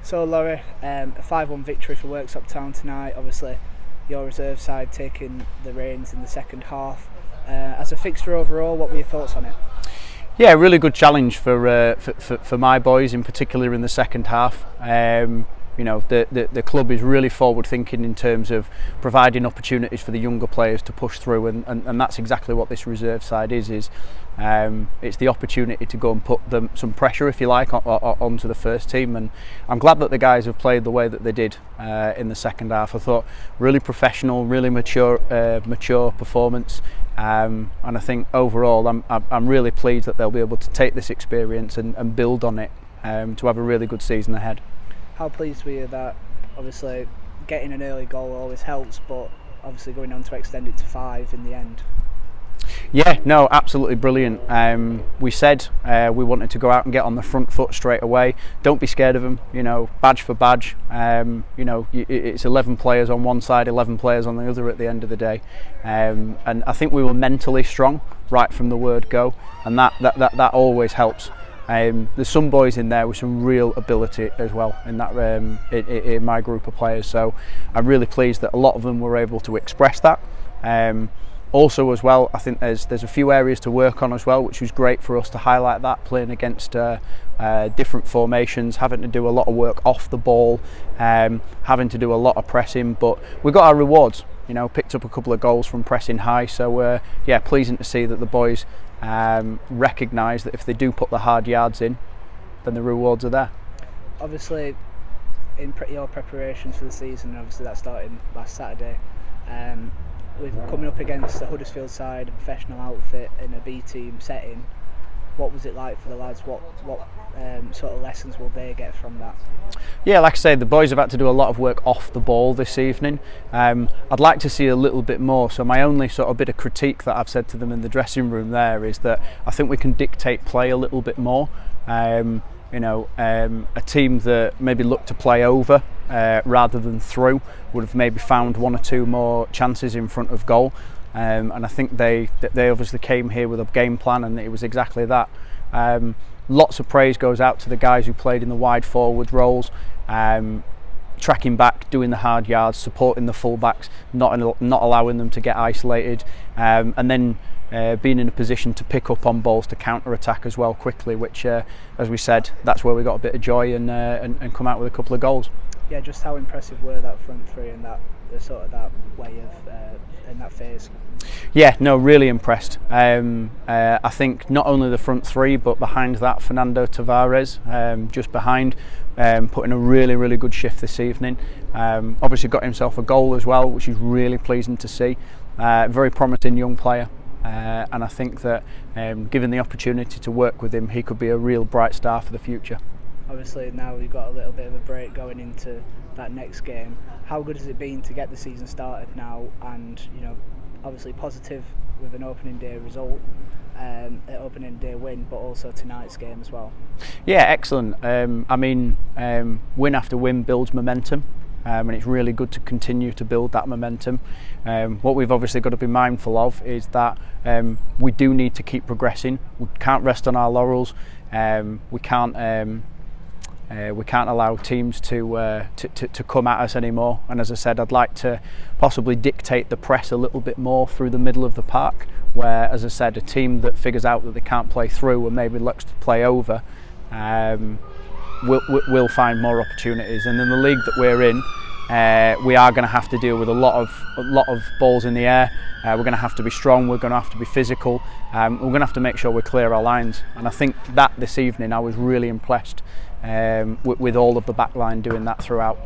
So Laurie, a 5-1 victory for Worksop Town tonight. Obviously, your reserve side taking the reins in the second half. As a fixture overall, what were your thoughts on it? Yeah, really good challenge for my boys, in particular in the second half. The club is really forward thinking in terms of providing opportunities for the younger players to push through, and that's exactly what this reserve side is. It's the opportunity to go and put some pressure, if you like, onto the first team, and I'm glad that the guys have played the way that they did in the second half. I thought really professional, really mature performance, and I think overall I'm really pleased that they'll be able to take this experience and build on it to have a really good season ahead. How pleased were you that obviously getting an early goal always helps, but obviously going on to extend it to 5 in the end? Yeah, no, absolutely brilliant. We said we wanted to go out and get on the front foot straight away. Don't be scared of them, badge for badge. It's 11 players on one side, 11 players on the other at the end of the day. And I think we were mentally strong right from the word go, and that always helps. There's some boys in there with some real ability as well in that in my group of players, so I'm really pleased that a lot of them were able to express that. Also as well, I think there's a few areas to work on as well, which was great for us to highlight that, playing against different formations, having to do a lot of work off the ball, having to do a lot of pressing, but we got our rewards. Picked up a couple of goals from pressing high, so pleasing to see that the boys recognise that if they do put the hard yards in, then the rewards are there. Obviously, in your preparations for the season, obviously that started last Saturday, we're coming up against the Huddersfield side, a professional outfit in a B team setting. What was it like for the lads? What sort of lessons will they get from that? Yeah, like I say, the boys have had to do a lot of work off the ball this evening. I'd like to see a little bit more. So my only sort of bit of critique that I've said to them in the dressing room there is that I think we can dictate play a little bit more. A team that maybe looked to play over rather than through would have maybe found one or two more chances in front of goal. And I think they obviously came here with a game plan, and it was exactly that. Lots of praise goes out to the guys who played in the wide forward roles, tracking back, doing the hard yards, supporting the fullbacks, not allowing them to get isolated, and then being in a position to pick up on balls to counter-attack as well quickly, which, as we said, that's where we got a bit of joy and come out with a couple of goals. Yeah, just how impressive were that front three and that way of in that phase? Yeah, no, really impressed. I think not only the front three, but behind that, Fernando Tavares, just behind, putting a really good shift this evening. Obviously got himself a goal as well, which is really pleasing to see. Very promising young player. And I think that given the opportunity to work with him, he could be a real bright star for the future. Obviously now we've got a little bit of a break going into that next game. How good has it been to get the season started now, and obviously positive with an opening day result, an opening day win, but also tonight's game as well? Yeah, excellent. Win after win builds momentum. And it's really good to continue to build that momentum. What we've obviously got to be mindful of is that we do need to keep progressing. We can't rest on our laurels. We can't allow teams to come at us anymore. And as I said, I'd like to possibly dictate the press a little bit more through the middle of the park, where, as I said, a team that figures out that they can't play through and maybe looks to play over will find more opportunities. And in the league that we're in, we are going to have to deal with a lot of balls in the air. We're going to have to be strong. We're going to have to be physical. We're going to have to make sure we clear our lines. And I think that this evening I was really impressed with all of the back line doing that throughout.